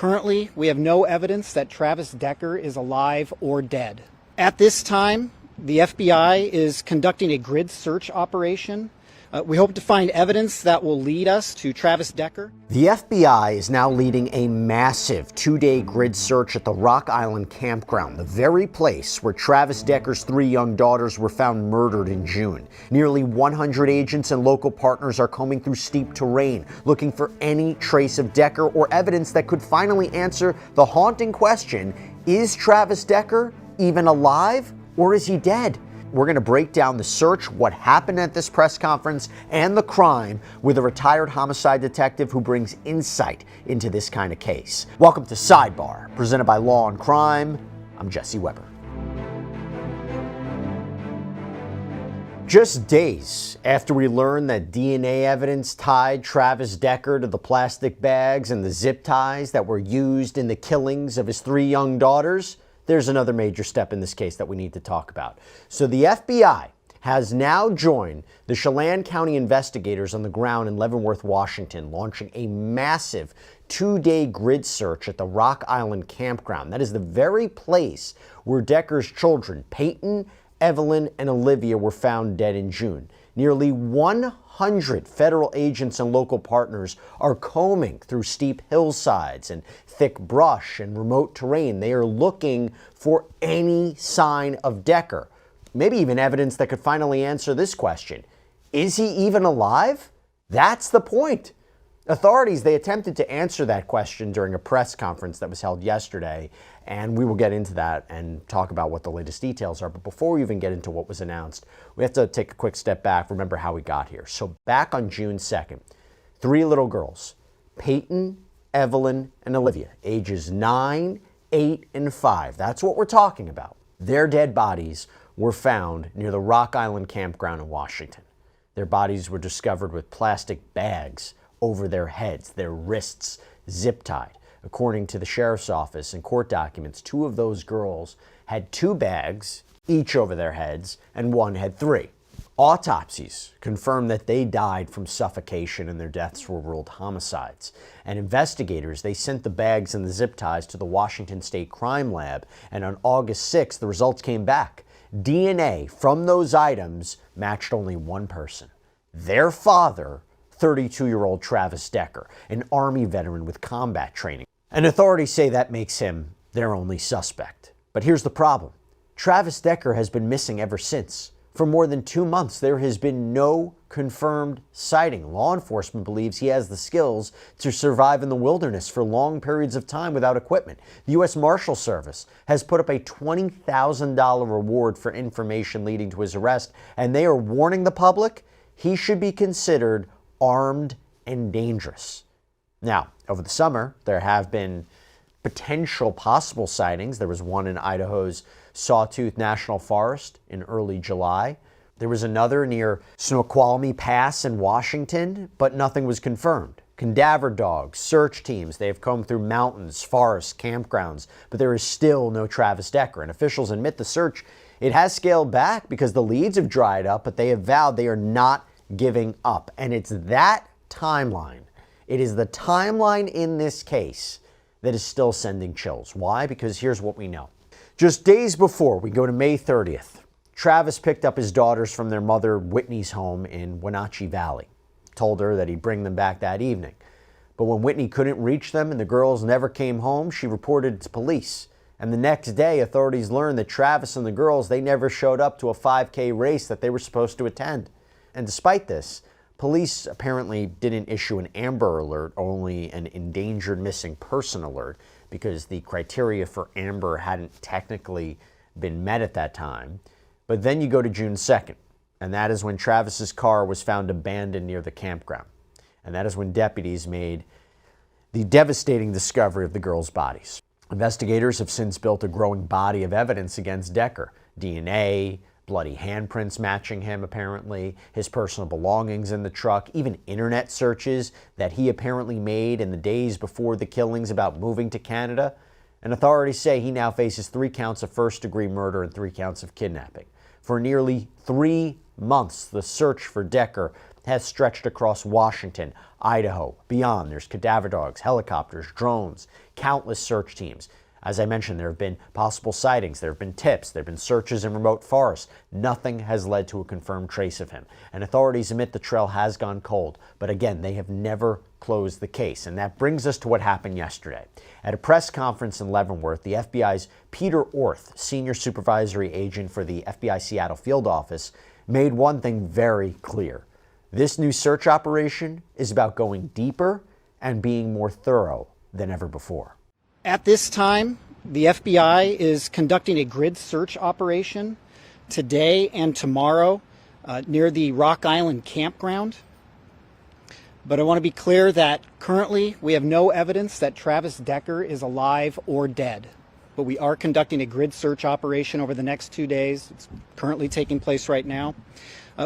Currently, we have no evidence that Travis Decker is alive or dead. At this time, the FBI is conducting a grid search operation. We hope to find evidence that will lead us to Travis Decker. The FBI is now leading a massive 2-day grid search at the Rock Island Campground, the very place where Travis Decker's 3 young daughters were found murdered in June. Nearly 100 agents and local partners are combing through steep terrain, looking for any trace of Decker or evidence that could finally answer the haunting question, is Travis Decker even alive or is he dead? We're going to break down the search, what happened at this press conference, and the crime with a retired homicide detective who brings insight into this kind of case. Welcome to Sidebar, presented by Law&Crime. I'm Jesse Weber. Just days after we learned that DNA evidence tied Travis Decker to the plastic bags and the zip ties that were used in the killings of his 3 young daughters, there's another major step in this case that we need to talk about. So the FBI has now joined the Chelan County investigators on the ground in Leavenworth, Washington, launching a massive 2-day grid search at the Rock Island Campground. That is the very place where Decker's children, Peyton, Evelyn, and Olivia, were found dead in June. Nearly 100 federal agents and local partners are combing through steep hillsides and thick brush and remote terrain. They are looking for any sign of Decker, maybe even evidence that could finally answer this question. Is he even alive? That's the point. Authorities, they attempted to answer that question during a press conference that was held yesterday, and we will get into that and talk about what the latest details are. But before we even get into what was announced, we have to take a quick step back, remember how we got here. So back on June 2nd, 3 little girls, Peyton, Evelyn, and Olivia, ages 9, 8, and 5. That's what we're talking about. Their dead bodies were found near the Rock Island Campground in Washington. Their bodies were discovered with plastic bags over their heads, their wrists zip-tied. According to the sheriff's office and court documents, 2 of those girls had 2 bags, each over their heads, and 1 had 3. Autopsies confirmed that they died from suffocation and their deaths were ruled homicides. And investigators, they sent the bags and the zip ties to the Washington State Crime Lab, and on August 6th, the results came back. DNA from those items matched only one person, their father, 32-year-old Travis Decker, an Army veteran with combat training. And authorities say that makes him their only suspect. But here's the problem. Travis Decker has been missing ever since. For more than 2 months, there has been no confirmed sighting. Law enforcement believes he has the skills to survive in the wilderness for long periods of time without equipment. The U.S. Marshal Service has put up a $20,000 reward for information leading to his arrest, and they are warning the public he should be considered armed and dangerous. Now, over the summer, there have been potential possible sightings. There was one in Idaho's Sawtooth National Forest in early July. There was another near Snoqualmie Pass in Washington, but nothing was confirmed. Cadaver dogs, search teams, they have combed through mountains, forests, campgrounds, but there is still no Travis Decker. And officials admit the search, it has scaled back because the leads have dried up, but they have vowed they are not giving up. And it's that timeline. It is the timeline in this case that is still sending chills. Why? Because here's what we know. Just days before, we go to May 30th, Travis picked up his daughters from their mother Whitney's home in Wenatchee Valley. Told her that he'd bring them back that evening. But when Whitney couldn't reach them and the girls never came home, she reported to police. And the next day, authorities learned that Travis and the girls, they never showed up to a 5K race that they were supposed to attend. And despite this, police apparently didn't issue an Amber Alert, only an endangered missing person alert, because the criteria for Amber hadn't technically been met at that time. But then you go to June 2nd, and that is when Travis's car was found abandoned near the campground. And that is when deputies made the devastating discovery of the girls' bodies. Investigators have since built a growing body of evidence against Decker. DNA, bloody handprints matching him apparently, his personal belongings in the truck, even internet searches that he apparently made in the days before the killings about moving to Canada. And authorities say he now faces 3 counts of first-degree murder and 3 counts of kidnapping. For nearly 3 months, the search for Decker has stretched across Washington, Idaho, beyond. There's cadaver dogs, helicopters, drones, countless search teams. As I mentioned, there have been possible sightings, there have been tips, there have been searches in remote forests. Nothing has led to a confirmed trace of him. And authorities admit the trail has gone cold, but again, they have never closed the case. And that brings us to what happened yesterday. At a press conference in Leavenworth, the FBI's Peter Orth, senior supervisory agent for the FBI Seattle field office, made one thing very clear. This new search operation is about going deeper and being more thorough than ever before. At this time, the FBI is conducting a grid search operation today and tomorrow near the Rock Island Campground. But I want to be clear that currently we have no evidence that Travis Decker is alive or dead. But we are conducting a grid search operation over the next 2 days. It's currently taking place right now.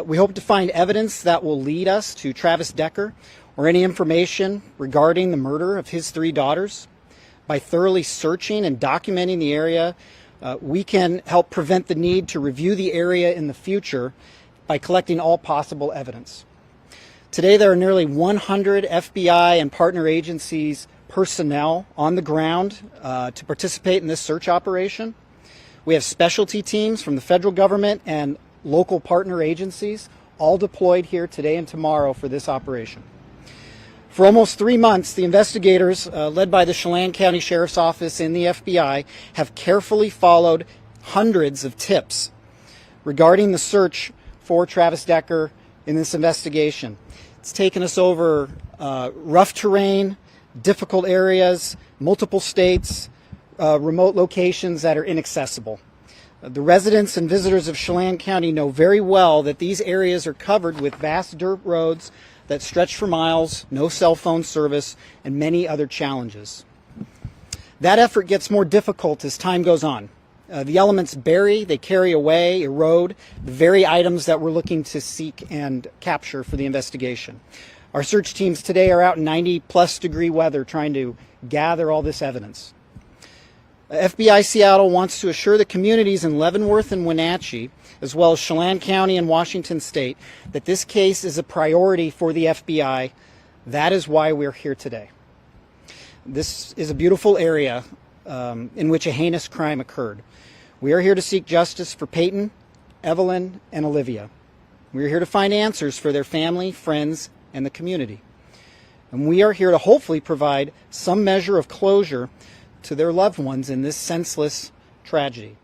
We hope to find evidence that will lead us to Travis Decker or any information regarding the murder of his 3 daughters. By thoroughly searching and documenting the area, we can help prevent the need to review the area in the future by collecting all possible evidence. Today, there are nearly 100 FBI and partner agencies personnel on the ground to participate in this search operation. We have specialty teams from the federal government and local partner agencies all deployed here today and tomorrow for this operation. For almost 3 months, the investigators, led by the Chelan County Sheriff's Office and the FBI, have carefully followed hundreds of tips regarding the search for Travis Decker in this investigation. It's taken us over rough terrain, difficult areas, multiple states, remote locations that are inaccessible. The residents and visitors of Chelan County know very well that these areas are covered with vast dirt roads that stretch for miles, no cell phone service, and many other challenges. That effort gets more difficult as time goes on. The elements bury, they carry away, erode the very items that we're looking to seek and capture for the investigation. Our search teams today are out in 90-plus degree weather trying to gather all this evidence. FBI Seattle wants to assure the communities in Leavenworth and Wenatchee, as well as Chelan County and Washington State, that this case is a priority for the FBI. That is why we're here today. This is a beautiful area in which a heinous crime occurred. We are here to seek justice for Peyton, Evelyn, and Olivia. We are here to find answers for their family, friends, and the community. And we are here to hopefully provide some measure of closure to their loved ones in this senseless tragedy.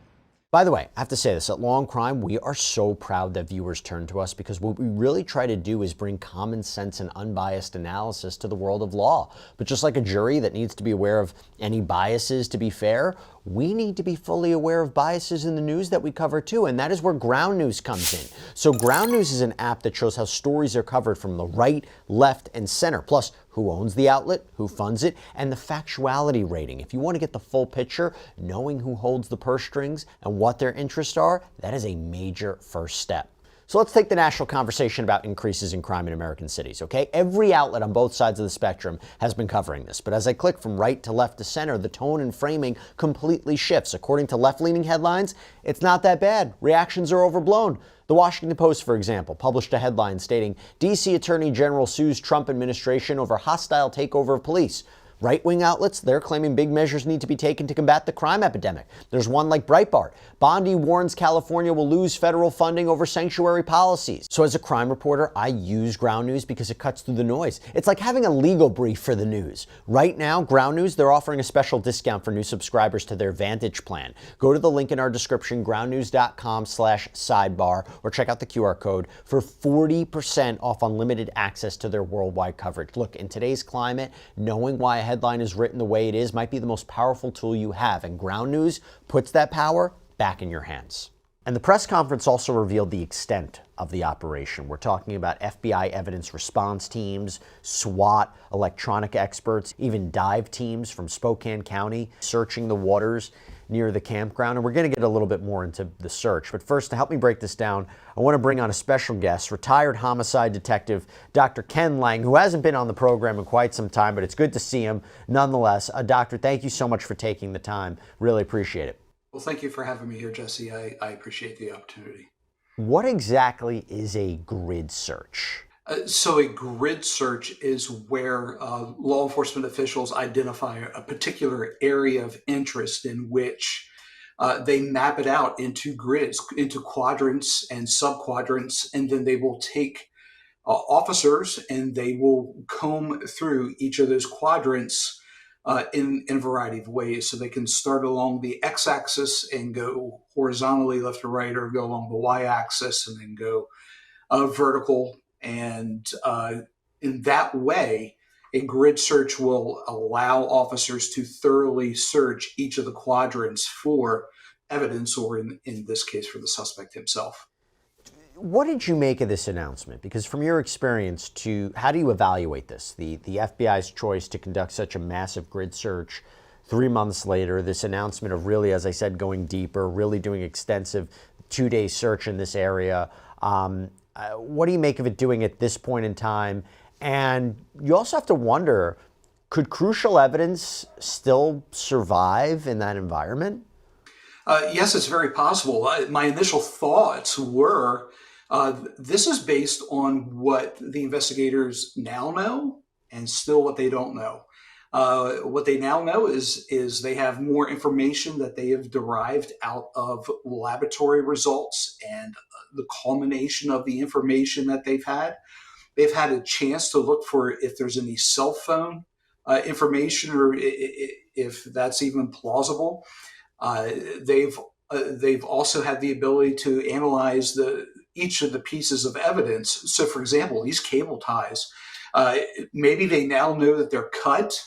By the way, I have to say this, at Law&Crime, we are so proud that viewers turn to us because what we really try to do is bring common sense and unbiased analysis to the world of law. But just like a jury that needs to be aware of any biases to be fair, we need to be fully aware of biases in the news that we cover too, and that is where Ground News comes in. So Ground News is an app that shows how stories are covered from the right, left, and center, plus who owns the outlet, who funds it, and the factuality rating. If you want to get the full picture, knowing who holds the purse strings and what their interests are, that is a major first step. So let's take the national conversation about increases in crime in American cities, okay? Every outlet on both sides of the spectrum has been covering this, but as I click from right to left to center, the tone and framing completely shifts. According to left-leaning headlines, it's not that bad. Reactions are overblown. The Washington Post, for example, published a headline stating, D.C. Attorney General sues Trump administration over hostile takeover of police. Right-wing outlets, they're claiming big measures need to be taken to combat the crime epidemic. There's one like Breitbart. Bondi warns California will lose federal funding over sanctuary policies. So as a crime reporter, I use Ground News because it cuts through the noise. It's like having a legal brief for the news. Right now, Ground News, they're offering a special discount for new subscribers to their Vantage plan. Go to the link in our description, groundnews.com/sidebar, or check out the QR code for 40% off unlimited access to their worldwide coverage. Look, in today's climate, knowing why a headline is written the way it is might be the most powerful tool you have, and Ground News puts that power back in your hands. And the press conference also revealed the extent of the operation. We're talking about FBI evidence response teams, SWAT, electronic experts, even dive teams from Spokane County searching the waters near the campground. And we're going to get a little bit more into the search. But first, to help me break this down, I want to bring on a special guest, retired homicide detective Dr. Ken Lang, who hasn't been on the program in quite some time, but it's good to see him nonetheless. Doctor, thank you so much for taking the time. Really appreciate it. Well, thank you for having me here, Jesse. I appreciate the opportunity. What exactly is a grid search? So a grid search is where law enforcement officials identify a particular area of interest in which they map it out into grids, into quadrants and subquadrants, and then they will take officers and they will comb through each of those quadrants in a variety of ways. So they can start along the x-axis and go horizontally left to right, or go along the y-axis and then go vertical. And in that way, a grid search will allow officers to thoroughly search each of the quadrants for evidence, or in this case, for the suspect himself. What did you make of this announcement? Because from your experience, how do you evaluate this? The FBI's choice to conduct such a massive grid search 3 months later, this announcement of really, as I said, going deeper, really doing extensive 2-day search in this area. What do you make of it doing at this point in time? And you also have to wonder, could crucial evidence still survive in that environment? Yes, it's very possible. My initial thoughts were this is based on what the investigators now know and still what they don't know. What they now know is they have more information that they have derived out of laboratory results and the culmination of the information that they've had. They've had a chance to look for if there's any cell phone information, or if that's even plausible. They've also had the ability to analyze each of the pieces of evidence. So, for example, these cable ties, maybe they now know that they're cut,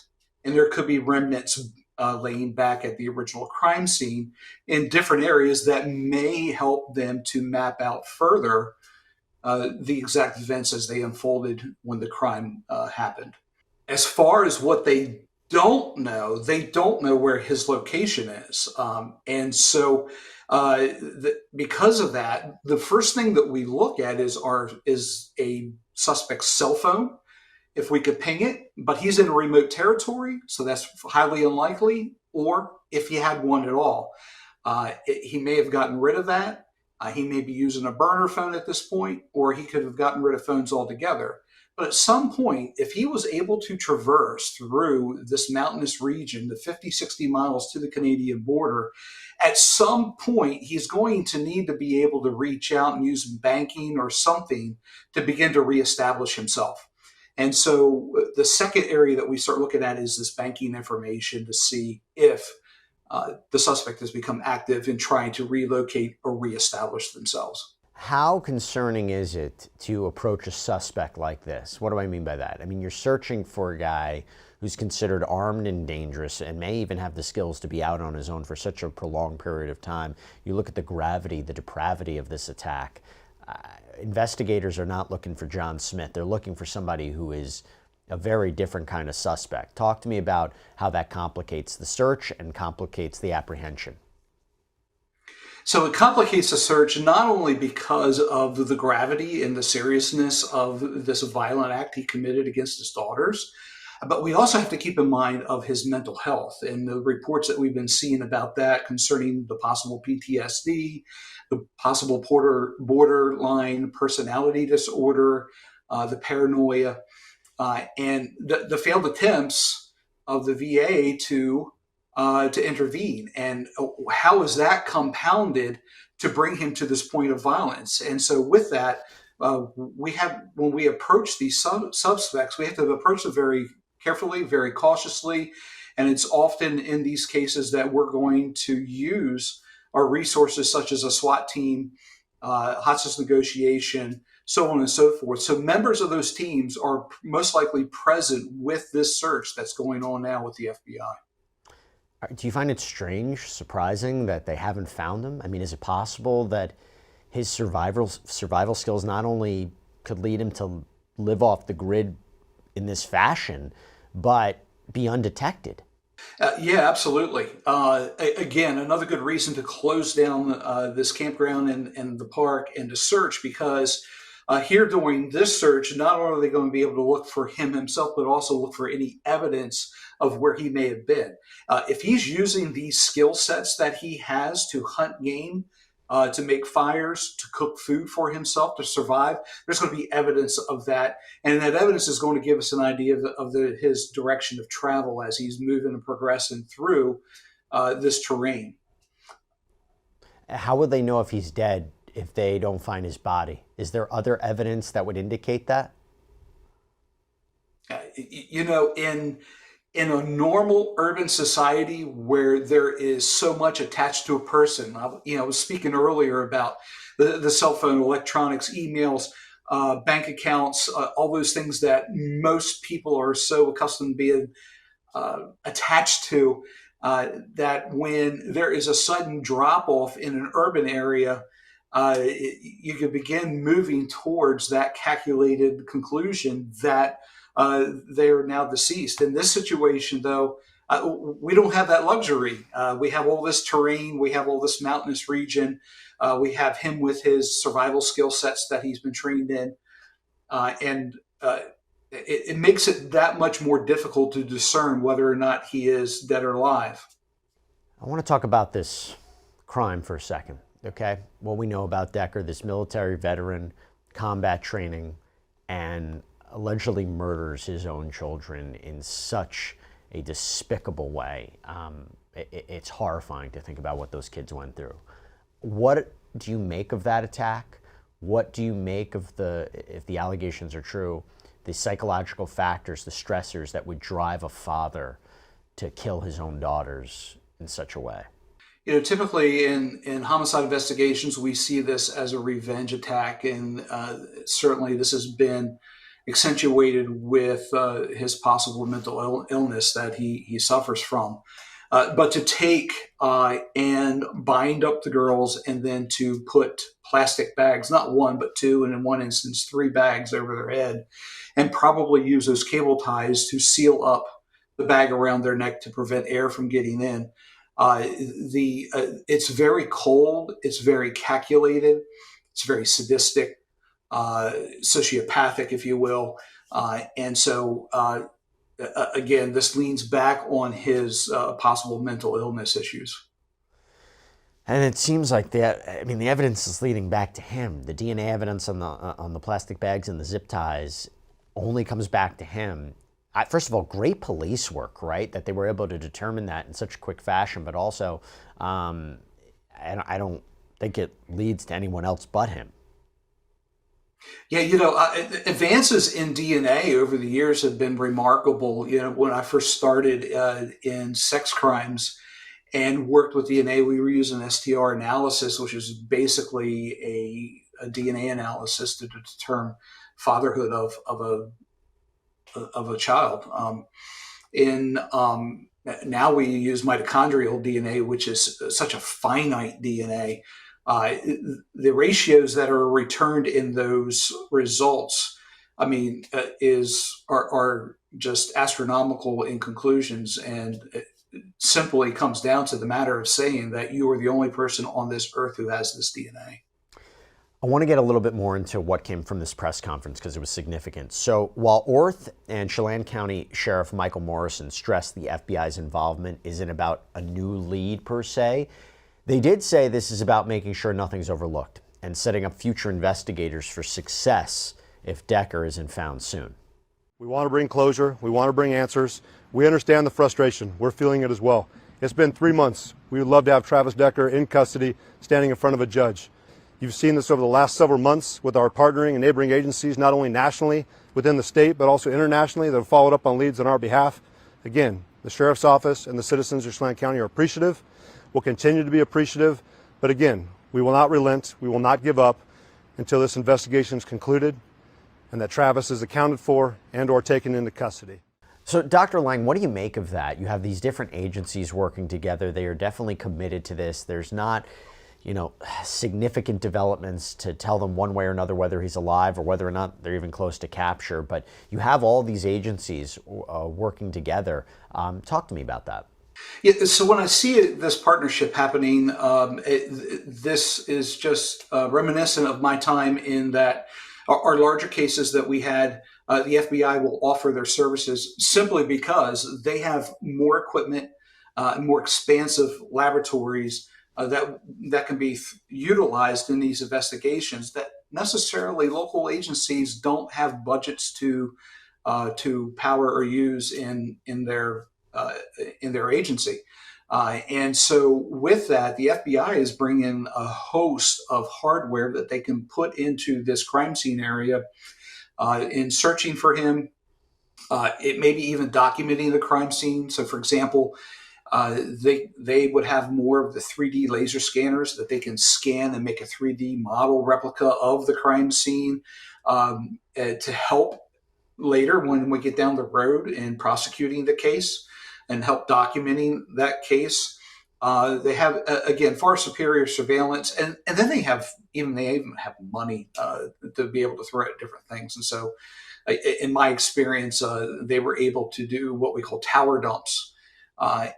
and there could be remnants laying back at the original crime scene in different areas that may help them to map out further the exact events as they unfolded when the crime happened. As far as what they don't know where his location is. And so because of that, the first thing that we look at is a suspect's cell phone, if we could ping it, but he's in remote territory, so that's highly unlikely, or if he had one at all. He may have gotten rid of that. He may be using a burner phone at this point, or he could have gotten rid of phones altogether. But at some point, if he was able to traverse through this mountainous region, the 50, 60 miles to the Canadian border, at some point, he's going to need to be able to reach out and use banking or something to begin to reestablish himself. And so the second area that we start looking at is this banking information to see if the suspect has become active in trying to relocate or reestablish themselves. How concerning is it to approach a suspect like this? What do I mean by that? I mean, you're searching for a guy who's considered armed and dangerous and may even have the skills to be out on his own for such a prolonged period of time. You look at the gravity, the depravity of this attack. Investigators are not looking for John Smith. They're looking for somebody who is a very different kind of suspect. Talk to me about how that complicates the search and complicates the apprehension. So it complicates the search not only because of the gravity and the seriousness of this violent act he committed against his daughters, but we also have to keep in mind of his mental health and the reports that we've been seeing about that concerning the possible PTSD, the possible borderline personality disorder, the paranoia, and the failed attempts of the VA to intervene, and how is that compounded to bring him to this point of violence. And so with that, when we approach these suspects, we have to approach them very carefully, very cautiously, and it's often in these cases that we're going to use our resources such as a SWAT team, hostage negotiation, so on and so forth. So members of those teams are most likely present with this search that's going on now with the FBI. Do you find it strange, surprising that they haven't found him? I mean, is it possible that his survival skills not only could lead him to live off the grid in this fashion, but be undetected? Yeah, absolutely. Again, another good reason to close down this campground and the park and to search, because here during this search, not only are they going to be able to look for him himself, but also look for any evidence of where he may have been. If he's using these skill sets that he has to hunt game, to make fires, to cook food for himself, to survive. There's going to be evidence of that. And that evidence is going to give us an idea of his direction of travel as he's moving and progressing through this terrain. How would they know if he's dead if they don't find his body? Is there other evidence that would indicate that? In a normal urban society where there is so much attached to a person, I was speaking earlier about the cell phone, electronics, emails, bank accounts, all those things that most people are so accustomed to being attached to, that when there is a sudden drop off in an urban area, you can begin moving towards that calculated conclusion that they are now deceased. In this situation, though, we don't have that luxury. We have all this terrain, we have all this mountainous region, we have him with his survival skill sets that he's been trained in, and it makes it that much more difficult to discern whether or not he is dead or alive. I want to talk about this crime for a second, okay? What we know about Decker, this military veteran, combat training, and allegedly murders his own children in such a despicable way. It's horrifying to think about what those kids went through. What do you make of that attack? What do you make of if the allegations are true, the psychological factors, the stressors that would drive a father to kill his own daughters in such a way? Typically in homicide investigations, we see this as a revenge attack, and certainly this has been accentuated with his possible mental illness that he suffers from. But to take and bind up the girls and then to put plastic bags, not one, but two, and in one instance, 3 bags over their head, and probably use those cable ties to seal up the bag around their neck to prevent air from getting in. It's very cold, it's very calculated, it's very sadistic, sociopathic, if you will. And so, again, this leans back on his possible mental illness issues. And it seems like the evidence is leading back to him. The DNA evidence on the plastic bags and the zip ties only comes back to him. First of all, great police work, right? That they were able to determine that in such a quick fashion, but also, I don't think it leads to anyone else but him. Yeah, advances in DNA over the years have been remarkable. When I first started in sex crimes and worked with DNA, we were using STR analysis, which is basically a DNA analysis to determine fatherhood of a child. Now we use mitochondrial DNA, which is such a finite DNA. The ratios that are returned in those results, are just astronomical in conclusions, and it simply comes down to the matter of saying that you are the only person on this earth who has this DNA. I want to get a little bit more into what came from this press conference because it was significant. So while Orth and Chelan County Sheriff Michael Morrison stressed the FBI's involvement isn't about a new lead per se, they did say this is about making sure nothing's overlooked and setting up future investigators for success if Decker isn't found soon. We want to bring closure. We want to bring answers. We understand the frustration. We're feeling it as well. It's been 3 months. We would love to have Travis Decker in custody, standing in front of a judge. You've seen this over the last several months with our partnering and neighboring agencies, not only nationally within the state, but also internationally that have followed up on leads on our behalf. Again, the Sheriff's Office and the citizens of Chelan County are appreciative. We'll continue to be appreciative. But again, we will not relent. We will not give up until this investigation is concluded and that Travis is accounted for and or taken into custody. So, Dr. Lang, what do you make of that? You have these different agencies working together. They are definitely committed to this. There's not, significant developments to tell them one way or another whether he's alive or whether or not they're even close to capture. But you have all these agencies working together. Talk to me about that. Yeah, so when I see this partnership happening, this is just reminiscent of my time in that our larger cases that we had, the FBI will offer their services simply because they have more equipment, more expansive laboratories that can be utilized in these investigations that necessarily local agencies don't have budgets to power or use in their agency. And so with that, the FBI is bringing a host of hardware that they can put into this crime scene area in searching for him. It may be even documenting the crime scene. So, for example, they would have more of the 3D laser scanners that they can scan and make a 3D model replica of the crime scene to help later when we get down the road in prosecuting the case and help documenting that case. They have, again, far superior surveillance, and then they even have money to be able to throw at different things. And so in my experience, they were able to do what we call tower dumps.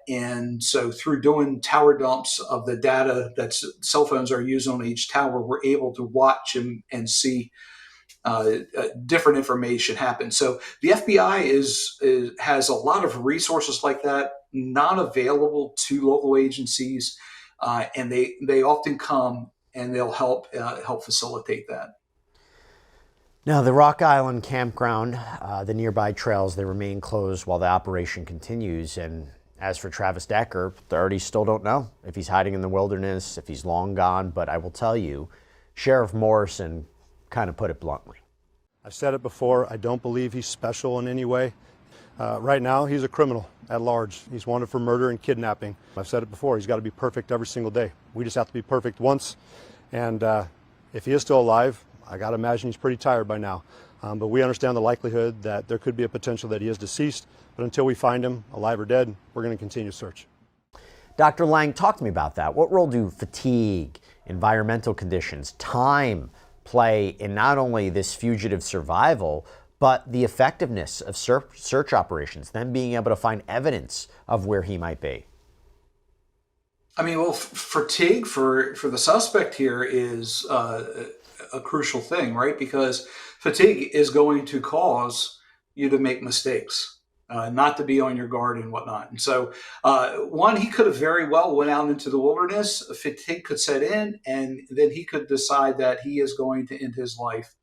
And so through doing tower dumps of the data that cell phones are used on each tower, we're able to watch and see different information happen. So the FBI has a lot of resources like that, not available to local agencies, and they often come and they'll help facilitate that. Now, the Rock Island Campground, the nearby trails, they remain closed while the operation continues. And as for Travis Decker, the authorities still don't know if he's hiding in the wilderness, if he's long gone. But I will tell you, Sheriff Morrison kind of put it bluntly. I've said it before, I don't believe he's special in any way. Right now, he's a criminal at large. He's wanted for murder and kidnapping. I've said it before, he's got to be perfect every single day. We just have to be perfect once. And if he is still alive, I got to imagine he's pretty tired by now. But we understand the likelihood that there could be a potential that he is deceased. But until we find him, alive or dead, we're going to continue to search. Dr. Lang, talk to me about that. What role do fatigue, environmental conditions, time play in not only this fugitive survival, but the effectiveness of search operations, them being able to find evidence of where he might be? I mean, well, fatigue for the suspect here is a crucial thing, right? Because fatigue is going to cause you to make mistakes, not to be on your guard and whatnot. And so, he could have very well went out into the wilderness, fatigue could set in, and then he could decide that he is going to end his life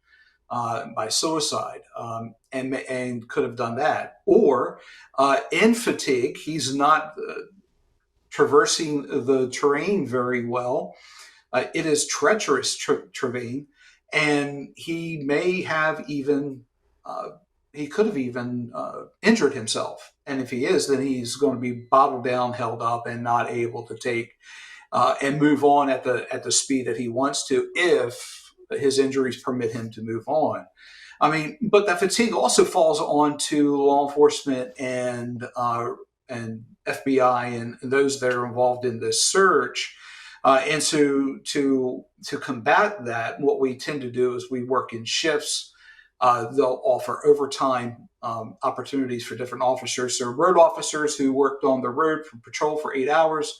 by suicide, and could have done that. Or in fatigue, he's not traversing the terrain very well. It is treacherous terrain, and he may have even he could have even injured himself. And if he is, then he's going to be bottled down, held up, and not able to take and move on at the speed that he wants to, if his injuries permit him to move on. I mean, but that fatigue also falls on to law enforcement and FBI and those that are involved in this search. And so to combat that, what we tend to do is we work in shifts. They'll offer overtime opportunities for different officers. So road officers who worked on the road for patrol for 8 hours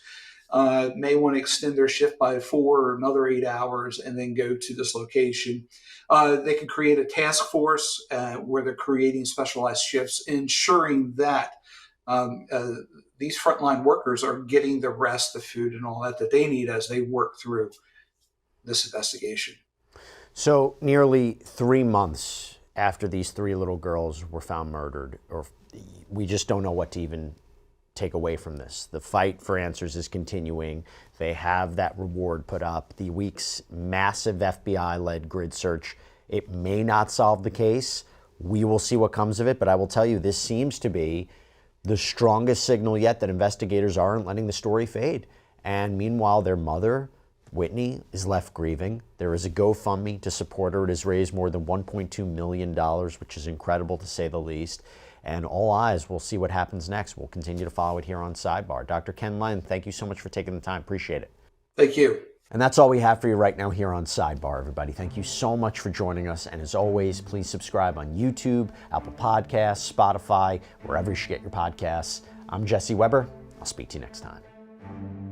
may want to extend their shift by 4 or another 8 hours and then go to this location. They can create a task force where they're creating specialized shifts, ensuring that these frontline workers are getting the rest, the food, and all that they need as they work through this investigation. So nearly 3 months after these 3 little girls were found murdered, or we just don't know what to even take away from this. The fight for answers is continuing. They have that reward put up. The week's massive FBI-led grid search, it may not solve the case. We will see what comes of it, but I will tell you, this seems to be the strongest signal yet that investigators aren't letting the story fade. And meanwhile, their mother, Whitney, is left grieving. There is a GoFundMe to support her. It has raised more than $1.2 million, which is incredible to say the least. And all eyes, we'll see what happens next. We'll continue to follow it here on Sidebar. Dr. Ken Lang, thank you so much for taking the time. Appreciate it. Thank you. And that's all we have for you right now here on Sidebar, everybody. Thank you so much for joining us. And as always, please subscribe on YouTube, Apple Podcasts, Spotify, wherever you should get your podcasts. I'm Jesse Weber. I'll speak to you next time.